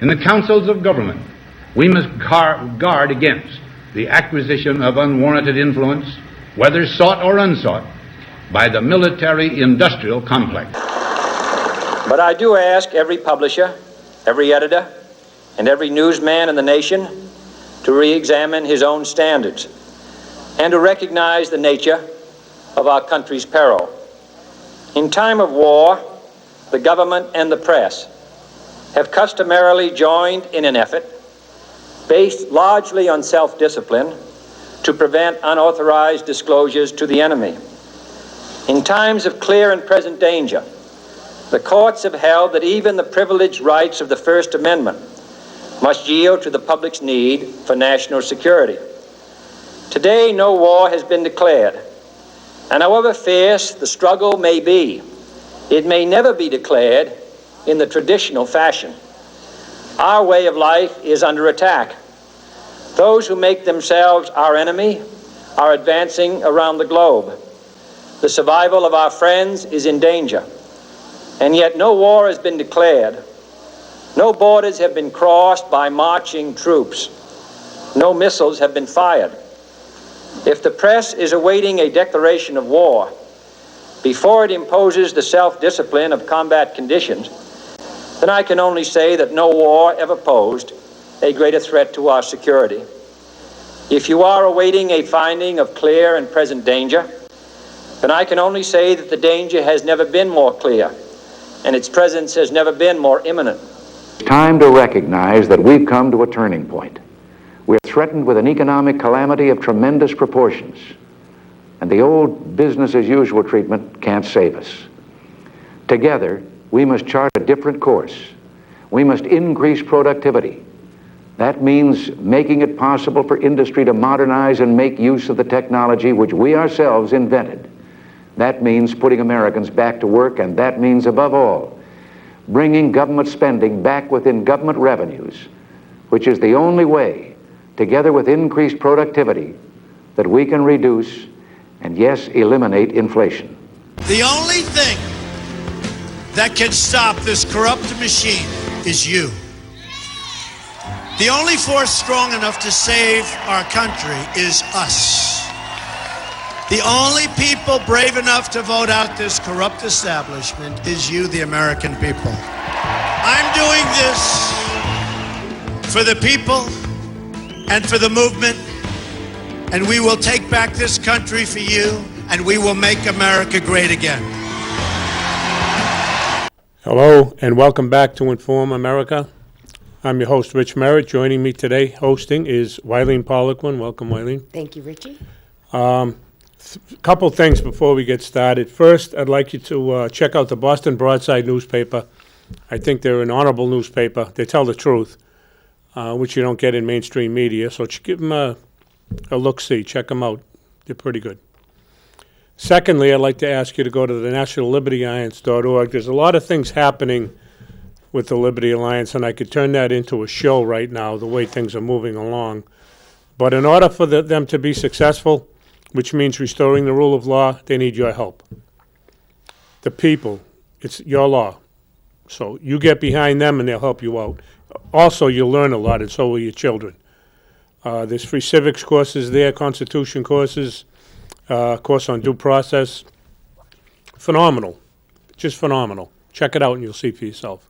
In the councils of government, we must guard against the acquisition of unwarranted influence, whether sought or unsought, by the military-industrial complex. But I do ask every publisher, every editor, and every newsman in the nation to re-examine his own standards and to recognize the nature of our country's peril. In time of war, the government and the press have customarily joined in an effort based largely on self-discipline to prevent unauthorized disclosures to the enemy. In times of clear and present danger, the courts have held that even the privileged rights of the First Amendment must yield to the public's need for national security. Today, no war has been declared, and however fierce the struggle may be, it may never be declared in the traditional fashion. Our way of life is under attack. Those who make themselves our enemy are advancing around the globe. The survival of our friends is in danger, and yet no war has been declared. No borders have been crossed by marching troops. No missiles have been fired. If the press is awaiting a declaration of war before it imposes the self-discipline of combat conditions, then I can only say that no war ever posed a greater threat to our security. If you are awaiting a finding of clear and present danger, then I can only say that the danger has never been more clear, and its presence has never been more imminent. It's time to recognize that we've come to a turning point. We're threatened with an economic calamity of tremendous proportions, and the old business-as-usual treatment can't save us. Together, we must chart a different course. We must increase productivity. That means making it possible for industry to modernize and make use of the technology which we ourselves invented. That means putting Americans back to work, and that means, above all, bringing government spending back within government revenues, which is the only way, together with increased productivity, that we can reduce and, yes, eliminate inflation. The only thing that can stop this corrupt machine is you. The only force strong enough to save our country is us. The only people brave enough to vote out this corrupt establishment is you, the American people. I'm doing this for the people and for the movement, and we will take back this country for you, and we will make America great again. Hello, and welcome back to Inform America. I'm your host, Rich Merritt. Joining me today hosting is Wylene Poliquin. Welcome, Wylene. Thank you, Richie. Couple things before we get started. First, I'd like you to check out the Boston Broadside newspaper. I think they're an honorable newspaper. They tell the truth, which you don't get in mainstream media. So give them a look-see. Check them out. They're pretty good. Secondly, I'd like to ask you to go to the nationallibertyalliance.org. There's a lot of things happening with the Liberty Alliance, and I could turn that into a show right now, the way things are moving along. But in order for them to be successful, which means restoring the rule of law, they need your help. The people, it's your law. So you get behind them and they'll help you out. Also, you'll learn a lot, and so will your children. There's free civics courses there, Constitution courses, course on due process. Phenomenal, just phenomenal. Check it out and you'll see for yourself.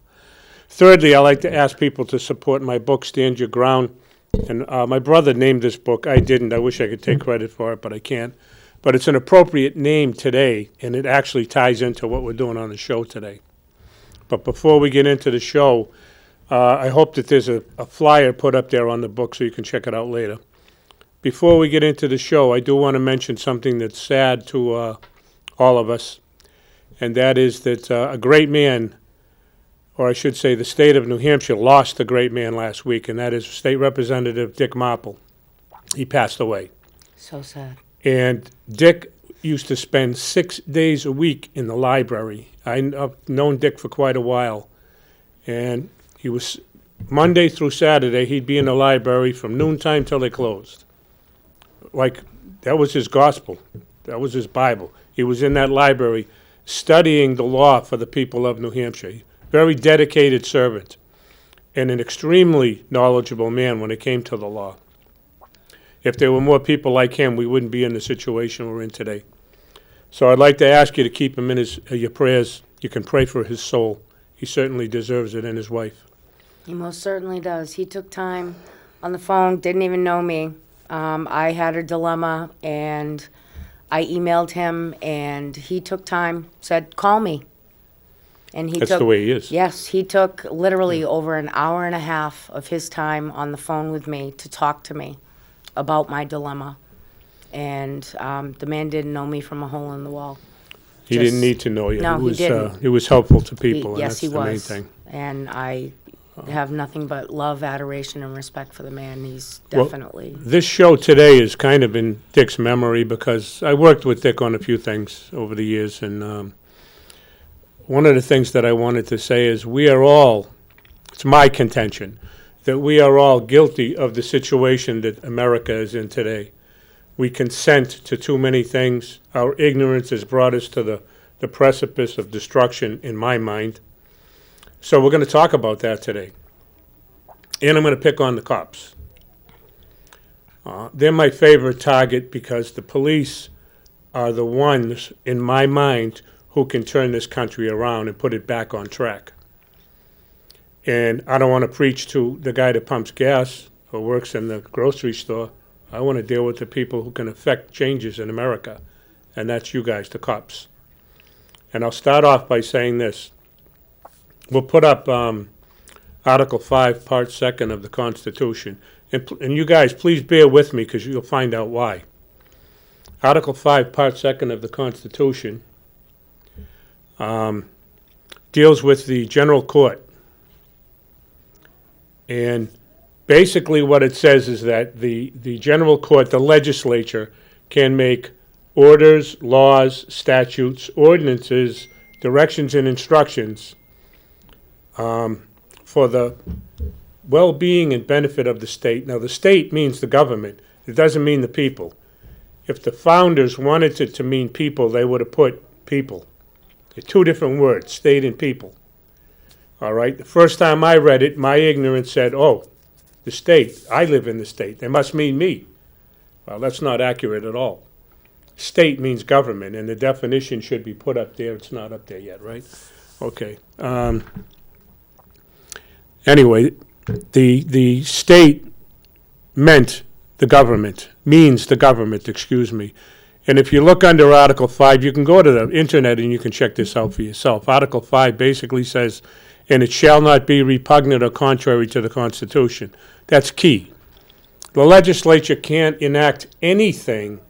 Thirdly, I like to ask people to support my book, Stand Your Ground. And my brother named this book. I didn't. I wish I could take credit for it, but I can't. But it's an appropriate name today, and it actually ties into what we're doing on the show today. But before we get into the show, I hope that there's a flyer put up there on the book so you can check it out later. Before we get into the show, I do want to mention something that's sad to all of us, and that is that a great man, or I should say the state of New Hampshire, lost a great man last week, and that is State Representative Dick Marple. He passed away. So sad. And Dick used to spend 6 days a week in the library. I've known Dick for quite a while, and he was Monday through Saturday, he'd be in the library from noontime till they closed. Like, that was his gospel. That was his Bible. He was in that library studying the law for the people of New Hampshire. Very dedicated servant. and an extremely knowledgeable man when it came to the law. If there were more people like him, we wouldn't be in the situation we're in today. So I'd like to ask you to keep him in your prayers. You can pray for his soul. He certainly deserves it, and his wife. He most certainly does. He took time on the phone, didn't even know me. I had a dilemma, and I emailed him, and he took time, said, call me. And he That's took, the way he is. Yes, he took literally over an hour and a half of his time on the phone with me to talk to me about my dilemma. And the man didn't know me from a hole in the wall. He Just- didn't need to know you. No, he didn't. He was helpful to people, and Yes, that's he the main was. thing. And I have nothing but love, adoration, and respect for the man. He's Well, definitely, This show today is kind of in Dick's memory because I worked with Dick on a few things over the years, and one of the things that I wanted to say is we are all, it's my contention, that we are all guilty of the situation that America is in today. We consent to too many things. Our ignorance has brought us to the precipice of destruction, in my mind. So we're going to talk about that today. And I'm going to pick on the cops. They're my favorite target because the police are the ones, in my mind, who can turn this country around and put it back on track. And I don't want to preach to the guy that pumps gas or works in the grocery store. I want to deal with the people who can affect changes in America, and that's you guys, the cops. And I'll start off by saying this. We'll put up Article 5, Part 2nd of the Constitution. And you guys, please bear with me because you'll find out why. Article 5, Part 2nd of the Constitution deals with the general court. And basically what it says is that the general court, the legislature, can make orders, laws, statutes, ordinances, directions, and instructions for the well-being and benefit of the state. Now, the state means the government. It doesn't mean the people. If the founders wanted it to mean people, they would have put people. They're two different words, state and people. All right? The first time I read it, my ignorance said, oh, the state, I live in the state. They must mean me. Well, that's not accurate at all. State means government, and the definition should be put up there. It's not up there yet, right? Okay. Anyway, the state meant the government, means the government, excuse me. And if you look under Article 5, you can go to the internet and you can check this out for yourself. Article 5 basically says, and it shall not be repugnant or contrary to the Constitution. That's key. The legislature can't enact anything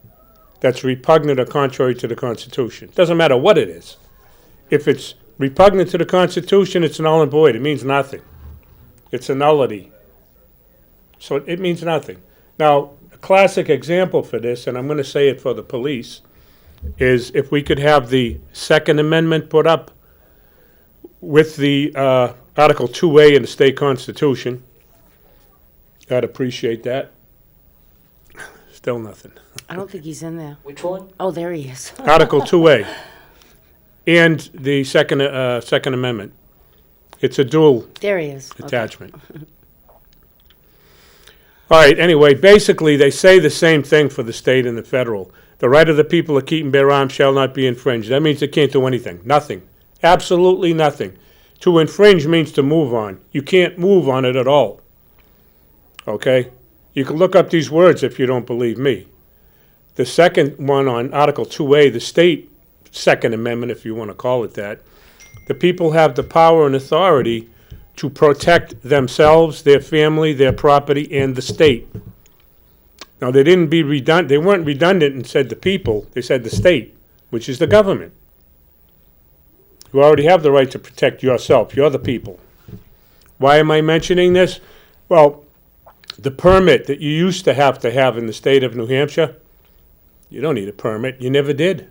that's repugnant or contrary to the Constitution. Doesn't matter what it is. If it's repugnant to the Constitution, it's null and void. It means nothing. It's a nullity. So it means nothing. Now, a classic example for this, and I'm going to say it for the police, is if we could have the Second Amendment put up with the Article 2A in the state constitution. I'd appreciate that. Still nothing. I don't think he's in there. Which one? Oh, there he is. Article 2A and the Second Amendment. It's a dual There he is. Okay. attachment. All right, anyway, basically, they say the same thing for the state and the federal. The right of the people to keep and bear arms shall not be infringed. That means they can't do anything. Nothing. Absolutely nothing. To infringe means to move on. You can't move on it at all. Okay? You can look up these words if you don't believe me. The second one on Article 2A, the state Second Amendment, if you want to call it that, the people have the power and authority to protect themselves, their family, their property, and the state. Now, they weren't redundant and said the people, they said the state, which is the government. You already have the right to protect yourself. You're the people. Why am I mentioning this? Well, the permit that you used to have in the state of New Hampshire, you don't need a permit. You never did.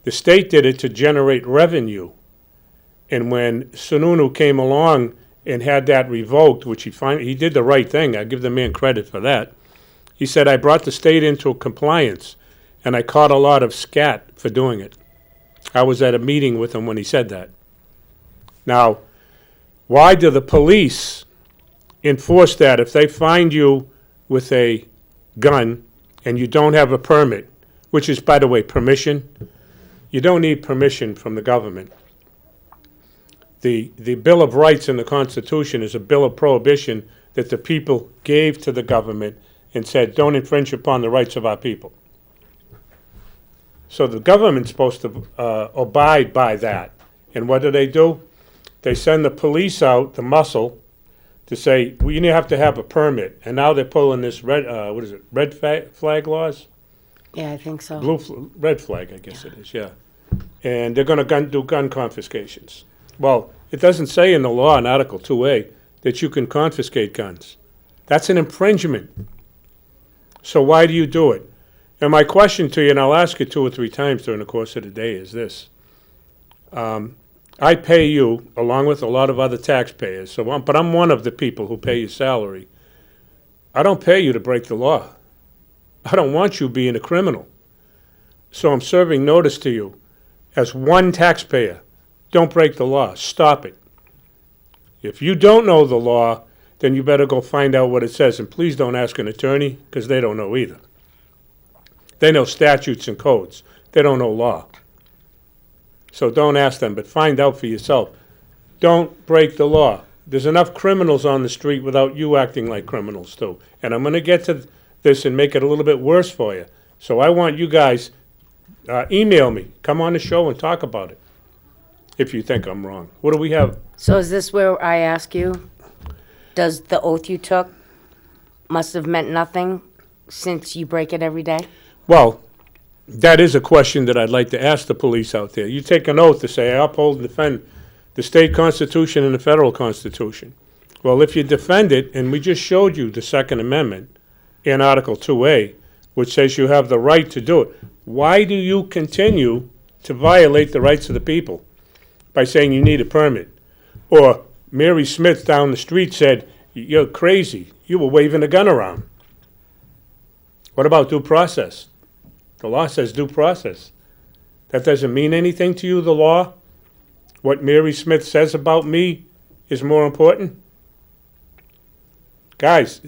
The state did it to generate revenue. And when Sununu came along and had that revoked, which he did the right thing, I give the man credit for that. He said, I brought the state into compliance, and I caught a lot of scat for doing it. I was at a meeting with him when he said that. Now, Why do the police enforce that if they find you with a gun and you don't have a permit, which is, by the way, permission? You don't need permission from the government. The Bill of Rights in the Constitution is a bill of prohibition that the people gave to the government and said, don't infringe upon the rights of our people. So the government's supposed to abide by that. And what do? They send the police out, the muscle, to say, well, you have to have a permit. And now they're pulling this red flag laws? Yeah, I think so. Red flag, I guess it is, yeah. And they're going to do gun confiscations. Well, it doesn't say in the law in Article 2A that you can confiscate guns. That's an infringement. So why do you do it? And my question to you, and I'll ask you 2 or 3 times during the course of the day, is this. I pay you, along with a lot of other taxpayers, but I'm one of the people who pay your salary. I don't pay you to break the law. I don't want you being a criminal. So I'm serving notice to you as one taxpayer. Don't break the law. Stop it. If you don't know the law, then you better go find out what it says. And please don't ask an attorney, because they don't know either. They know statutes and codes. They don't know law. So don't ask them, but find out for yourself. Don't break the law. There's enough criminals on the street without you acting like criminals, too. And I'm going to get to this and make it a little bit worse for you. So I want you guys, email me. Come on the show and talk about it, if you think I'm wrong. What do we have? So is this where I ask you, does the oath you took must have meant nothing since you break it every day? Well, that is a question that I'd like to ask the police out there. You take an oath to say, I uphold and defend the state constitution and the federal constitution. Well, if you defend it, and we just showed you the Second Amendment in Article 2A, which says you have the right to do it, why do you continue to violate the rights of the people by saying you need a permit? Or Mary Smith down the street said, you're crazy, you were waving a gun around. What about due process? The law says due process. That doesn't mean anything to you, the law? What Mary Smith says about me is more important? Guys,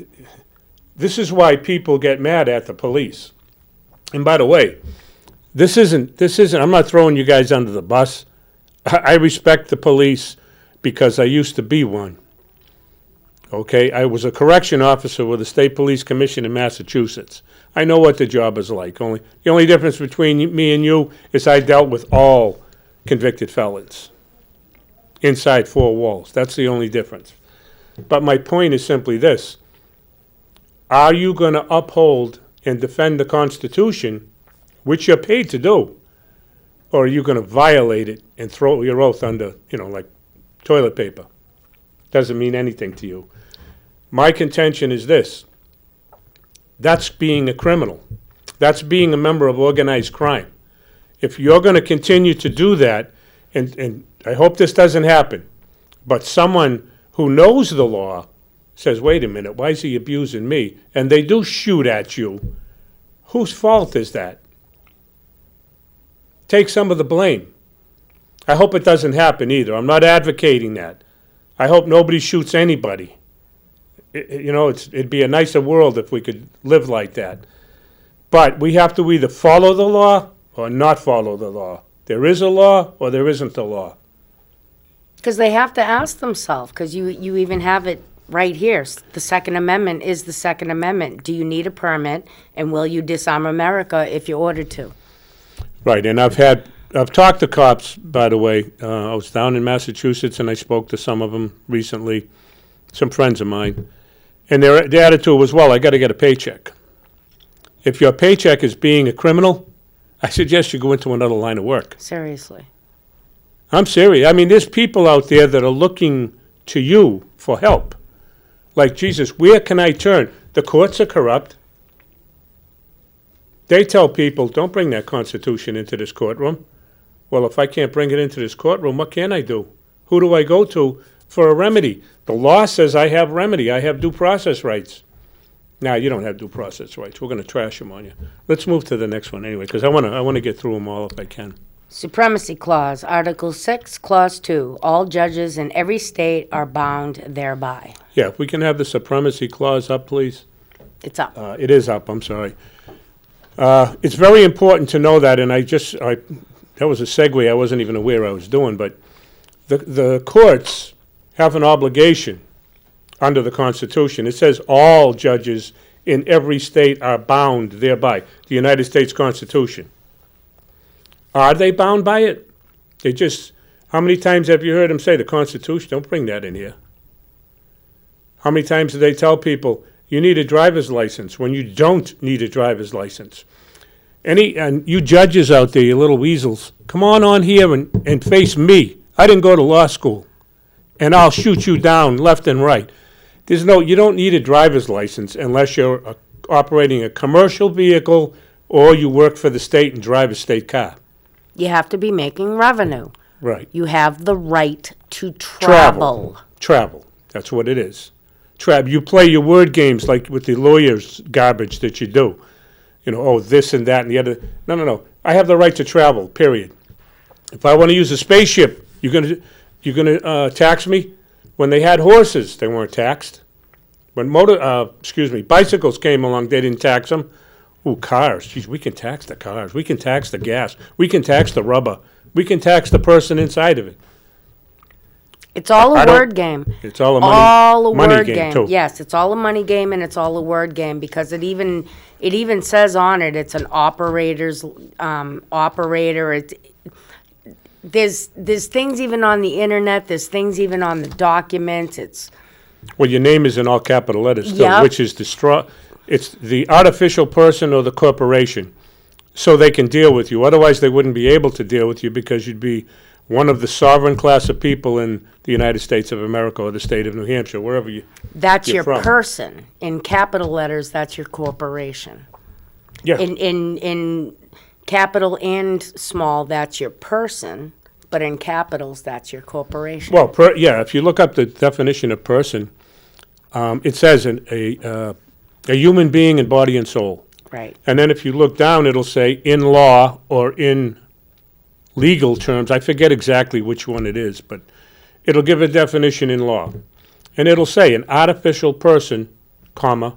this is why people get mad at the police. And by the way, this isn't, I'm not throwing you guys under the bus. I respect the police because I used to be one. Okay, I was a correction officer with the State Police Commission in Massachusetts. I know what the job is like. The only difference between me and you is I dealt with all convicted felons inside 4 walls. That's the only difference. But my point is simply this. Are you going to uphold and defend the Constitution, which you're paid to do, or are you going to violate it and throw your oath under, like toilet paper? Doesn't mean anything to you. My contention is this. That's being a criminal. That's being a member of organized crime. If you're going to continue to do that, and I hope this doesn't happen, but someone who knows the law says, wait a minute, why is he abusing me? And they do shoot at you. Whose fault is that? Take some of the blame. I hope it doesn't happen either. I'm not advocating that. I hope nobody shoots anybody. It'd be a nicer world if we could live like that. But we have to either follow the law or not follow the law. There is a law or there isn't a law. Because they have to ask themselves, because you even have it right here. The Second Amendment is the Second Amendment. Do you need a permit, and will you disarm America if you're ordered to? Right, and I've talked to cops, by the way. I was down in Massachusetts, and I spoke to some of them recently, some friends of mine. And their attitude was, well, I got to get a paycheck. If your paycheck is being a criminal, I suggest you go into another line of work. Seriously. I'm serious. I mean, there's people out there that are looking to you for help. Like, Jesus, where can I turn? The courts are corrupt. They tell people, don't bring that Constitution into this courtroom. Well, if I can't bring it into this courtroom, what can I do? Who do I go to for a remedy? The law says I have remedy. I have due process rights. Now, you don't have due process rights. We're going to trash them on you. Let's move to the next one anyway, because I want to get through them all if I can. Supremacy Clause, Article 6, Clause 2. All judges in every state are bound thereby. Yeah, if we can have the supremacy clause up, please. It's up. It is up, I'm sorry. It's very important to know that, and that was a segue I wasn't even aware I was doing, but the courts have an obligation under the Constitution. It says all judges in every state are bound thereby, the United States Constitution. Are they bound by it? How many times have you heard them say the Constitution? Don't bring that in here. How many times do they tell people, you need a driver's license when you don't need a driver's license? And you judges out there, you little weasels, come on here and face me. I didn't go to law school, and I'll shoot you down left and right. You don't need a driver's license unless you're operating a commercial vehicle or you work for the state and drive a state car. You have to be making revenue. Right. You have the right to travel. Travel. That's what it is. You play your word games like with the lawyers' garbage that you do. This and that and the other. No. I have the right to travel, period. If I want to use a spaceship, you're gonna tax me? When they had horses, they weren't taxed. When bicycles came along, they didn't tax them. Ooh, cars. Geez, we can tax the cars. We can tax the gas. We can tax the rubber. We can tax the person inside of it. It's all a word game. It's all a money word game too. Yes, it's all a money game and it's all a word game because it even says on it it's an operator's operator. There's things even on the internet. There's things even on the documents. Well, your name is in all capital letters too, Yep. which is it's the artificial person or the corporation, so they can deal with you. Otherwise, they wouldn't be able to deal with you because you'd be one of the sovereign class of people in the United States of America or the state of New Hampshire, wherever That's you're your from. person. In capital letters, that's your corporation. Yeah. In capital and small, that's your person. But in capitals, that's your corporation. Well, if you look up the definition of person, it says a human being in body and soul. Right. And then if you look down, it'll say in law or in legal terms. I forget exactly which one it is, but it'll give a definition in law. And it'll say an artificial person, comma,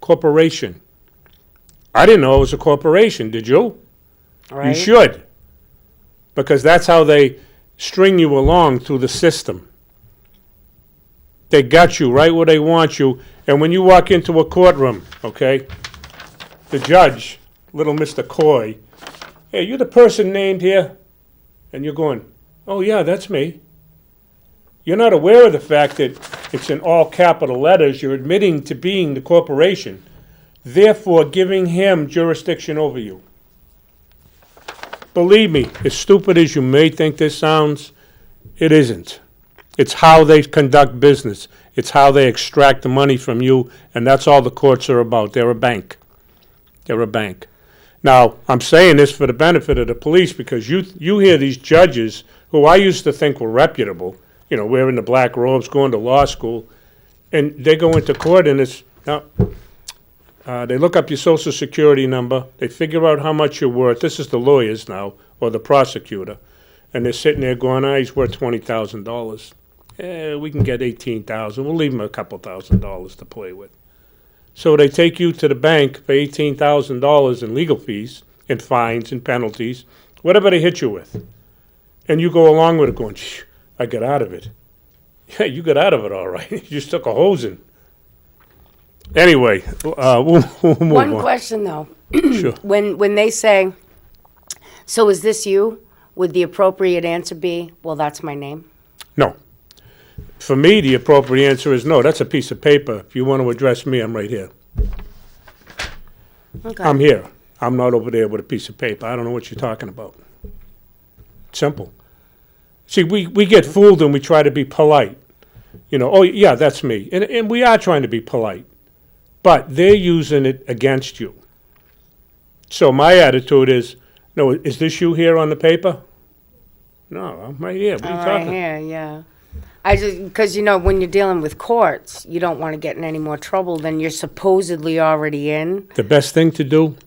corporation. I didn't know it was a corporation, did you? Right. You should. Because that's how they string you along through the system. They got you right where they want you. And when you walk into a courtroom, okay, the judge, little Mr. Coy, hey, you the person named here? And you're going, oh, yeah, that's me. You're not aware of the fact that it's in all capital letters. You're admitting to being the corporation, therefore giving him jurisdiction over you. Believe me, as stupid as you may think this sounds, it isn't. It's how they conduct business. It's how they extract the money from you, and that's all the courts are about. They're a bank. They're a bank. Now, I'm saying this for the benefit of the police because you hear these judges who I used to think were reputable, wearing the black robes, going to law school, and they go into court and they look up your social security number, they figure out how much you're worth. This is the lawyers now, or the prosecutor, and they're sitting there going, he's worth $20,000. We can get $18,000. We'll leave him a couple $1,000s to play with. So they take you to the bank for $18,000 in legal fees and fines and penalties, whatever they hit you with. And you go along with it going, I got out of it. Yeah, you got out of it all right. You just took a hosing. Anyway, we'll move on. One question, though. Sure. When they say, so is this you? Would the appropriate answer be, well, that's my name? No. For me, the appropriate answer is no. That's a piece of paper. If you want to address me, I'm right here. Okay. I'm here. I'm not over there with a piece of paper. I don't know what you're talking about. Simple. See, we get fooled and we try to be polite. Oh, yeah, that's me. And we are trying to be polite. But they're using it against you. So my attitude is, no, is this you here on the paper? No, I'm right here. What are you talking? Right here, yeah. Because, when you're dealing with courts, you don't want to get in any more trouble than you're supposedly already in. The best thing to do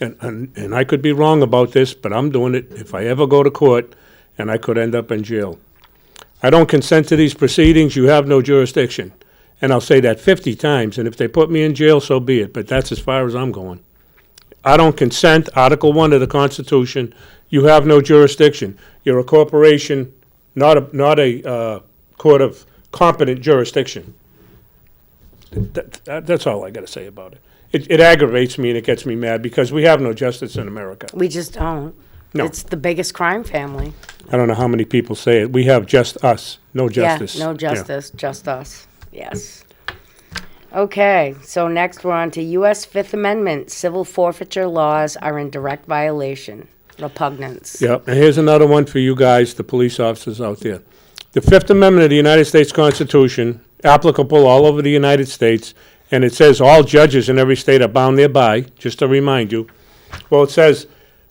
and I could be wrong about this, but I'm doing it if I ever go to court, and I could end up in jail. I don't consent to these proceedings. You have no jurisdiction. And I'll say that 50 times, and if they put me in jail, so be it, but that's as far as I'm going. I don't consent, Article 1 of the Constitution, you have no jurisdiction. You're a corporation, not a court of competent jurisdiction. That's all I got to say about it. It aggravates me and it gets me mad because we have no justice in America. We just don't. No. It's the biggest crime family. I don't know how many people say it. We have just us, no justice. Yeah, no justice, just us. Yes. Okay, so next we're on to U.S. Fifth Amendment. Civil forfeiture laws are in direct violation. Repugnance. Yeah, and here's another one for you guys, the police officers out there. The Fifth Amendment of the United States Constitution, applicable all over the United States, and it says all judges in every state are bound thereby, just to remind you. Well, it says,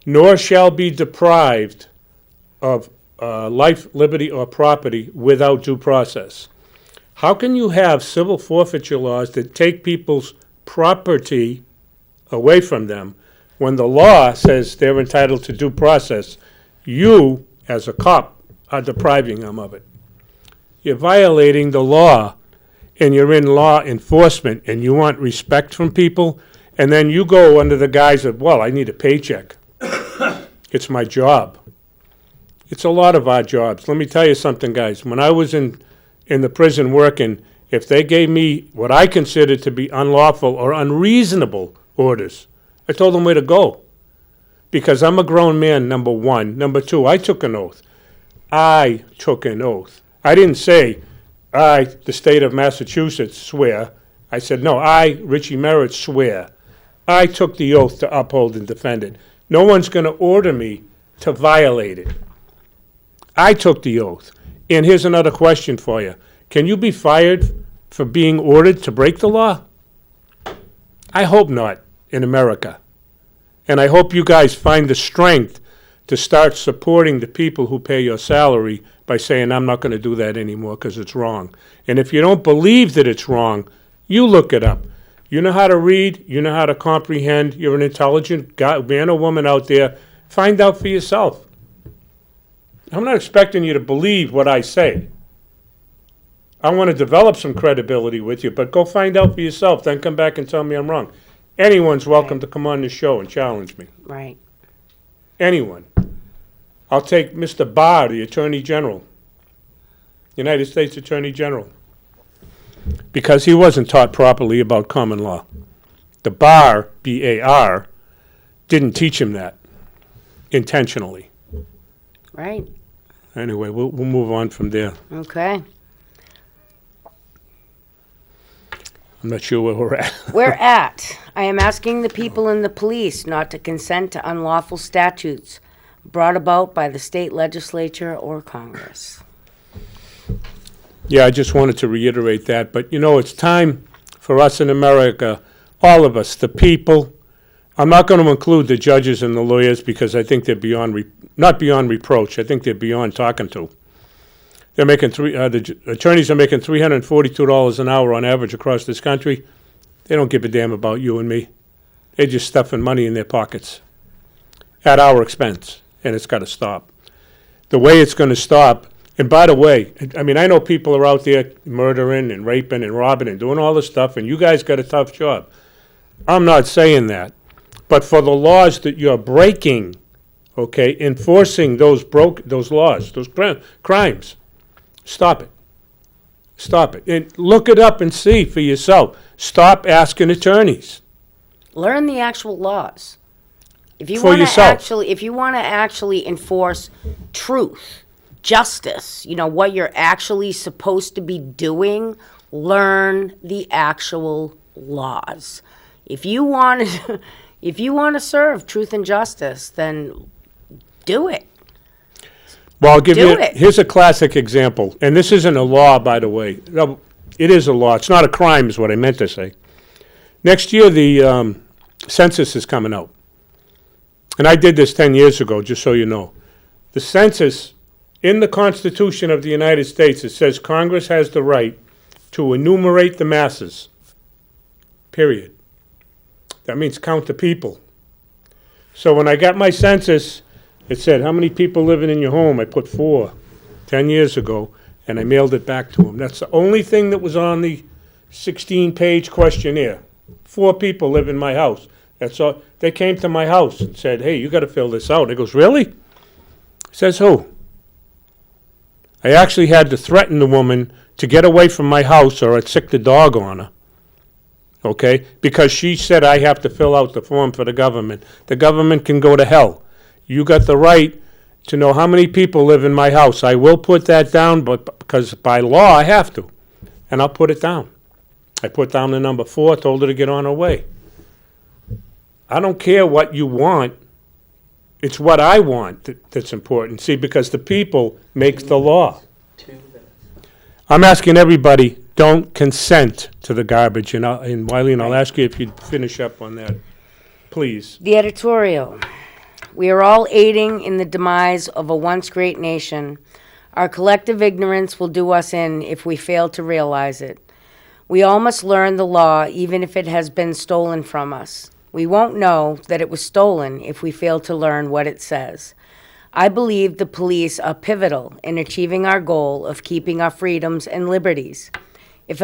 nor shall be deprived of life, liberty, or property without due process. How can you have civil forfeiture laws that take people's property away from them when the law says they're entitled to due process? You, as a cop, are depriving them of it. You're violating the law, and you're in law enforcement, and you want respect from people, and then you go under the guise of, well, I need a paycheck. It's my job. It's a lot of our jobs. Let me tell you something, guys. When I was in the prison working, if they gave me what I considered to be unlawful or unreasonable orders, I told them where to go. Because I'm a grown man, number one. Number two, I took an oath. I took an oath. I didn't say, I, the state of Massachusetts, swear. I said, no, I, Richie Merritt, swear. I took the oath to uphold and defend it. No one's going to order me to violate it. I took the oath. And here's another question for you. Can you be fired for being ordered to break the law? I hope not in America. And I hope you guys find the strength to start supporting the people who pay your salary by saying, I'm not going to do that anymore because it's wrong. And if you don't believe that it's wrong, you look it up. You know how to read. You know how to comprehend. You're an intelligent guy, man or woman out there. Find out for yourself. I'm not expecting you to believe what I say. I want to develop some credibility with you, but go find out for yourself. Then come back and tell me I'm wrong. Anyone's welcome to come on the show and challenge me. Right. Anyone. I'll take Mr. Barr, the Attorney General, United States Attorney General, because he wasn't taught properly about common law. The Bar, B-A-R, didn't teach him that intentionally. Right. Anyway, we'll move on from there. Okay. I'm not sure where we're at. We're at. I am asking the people in the police not to consent to unlawful statutes brought about by the state legislature or Congress. Yeah, I just wanted to reiterate that. But, you know, it's time for us in America, all of us, the people. I'm not going to include the judges and the lawyers because I think they're not beyond reproach. I think they're beyond talking to. They're making the attorneys are making $342 an hour on average across this country. They don't give a damn about you and me. They're just stuffing money in their pockets at our expense, and it's got to stop. The way it's going to stop, and by the way, I mean, I know people are out there murdering and raping and robbing and doing all this stuff, and you guys got a tough job. I'm not saying that. But for the laws that you're breaking, okay, enforcing those laws, those crimes, stop it. Stop it. And look it up and see for yourself. Stop asking attorneys. Learn the actual laws. If you For want to yourself. actually enforce truth, justice, you know, what you're actually supposed to be doing, learn the actual laws. If you want to serve truth and justice, then do it. Well, I'll give Do it. here's a classic example. And this isn't a law, by the way. No, it is a law. It's not a crime is what I meant to say. Next year, the census is coming out. And I did this 10 years ago, just so you know. The census, in the Constitution of the United States, it says Congress has the right to enumerate the masses. Period. That means count the people. So when I got my census, it said, how many people living in your home? I put 4, 10 years ago, and I mailed it back to them. That's the only thing that was on the 16-page questionnaire. 4 people live in my house. That's all. They came to my house and said, hey, you got to fill this out. He goes, really? Says who? I actually had to threaten the woman to get away from my house or I'd sick the dog on her. Okay? Because she said I have to fill out the form for the government. The government can go to hell. You got the right to know how many people live in my house. I will put that down, but because by law I have to. And I'll put it down. I put down the number 4, told her to get on her way. I don't care what you want. It's what I want that's important. See, because the people make the law. I'm asking everybody, don't consent to the garbage. And Wylene, I'll ask you if you'd finish up on that, please. The editorial. We are all aiding in the demise of a once great nation. Our collective ignorance will do us in if we fail to realize it. We all must learn the law even if it has been stolen from us. We won't know that it was stolen if we fail to learn what it says. I believe the police are pivotal in achieving our goal of keeping our freedoms and liberties. If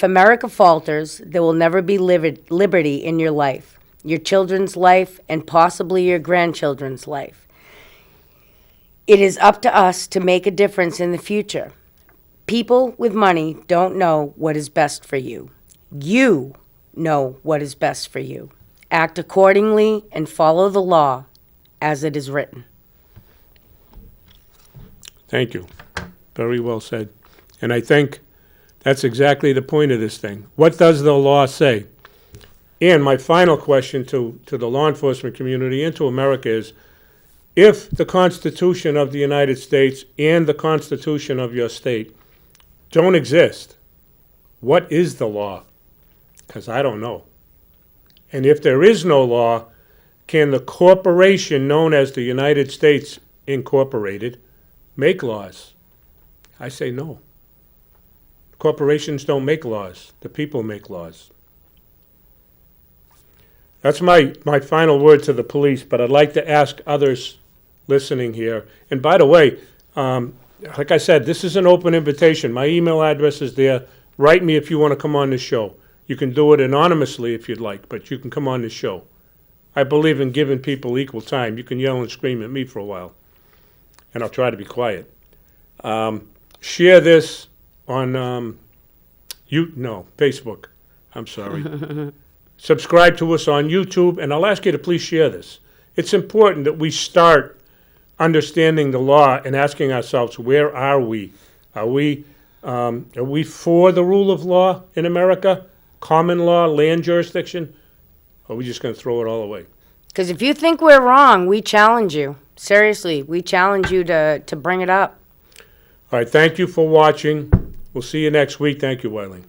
America falters, there will never be liberty in your life, your children's life, and possibly your grandchildren's life. It is up to us to make a difference in the future. People with money don't know what is best for you. You know what is best for you. Act accordingly and follow the law as it is written. Thank you. Very well said. And I think that's exactly the point of this thing. What does the law say? And my final question to the law enforcement community and to America is, if the Constitution of the United States and the Constitution of your state don't exist, what is the law? Because I don't know. And if there is no law, can the corporation known as the United States Incorporated make laws? I say no. Corporations don't make laws. The people make laws. That's my final word to the police, but I'd like to ask others listening here. And by the way, like I said, this is an open invitation. My email address is there. Write me if you want to come on the show. You can do it anonymously if you'd like, but you can come on the show. I believe in giving people equal time. You can yell and scream at me for a while, and I'll try to be quiet. Share this on Facebook. I'm sorry. Subscribe to us on YouTube, and I'll ask you to please share this. It's important that we start understanding the law and asking ourselves, where are we? Are we for the rule of law in America? Common law, land jurisdiction? Or are we just going to throw it all away? Because if you think we're wrong, we challenge you. Seriously, we challenge you to bring it up. All right, thank you for watching. We'll see you next week. Thank you, Wylene.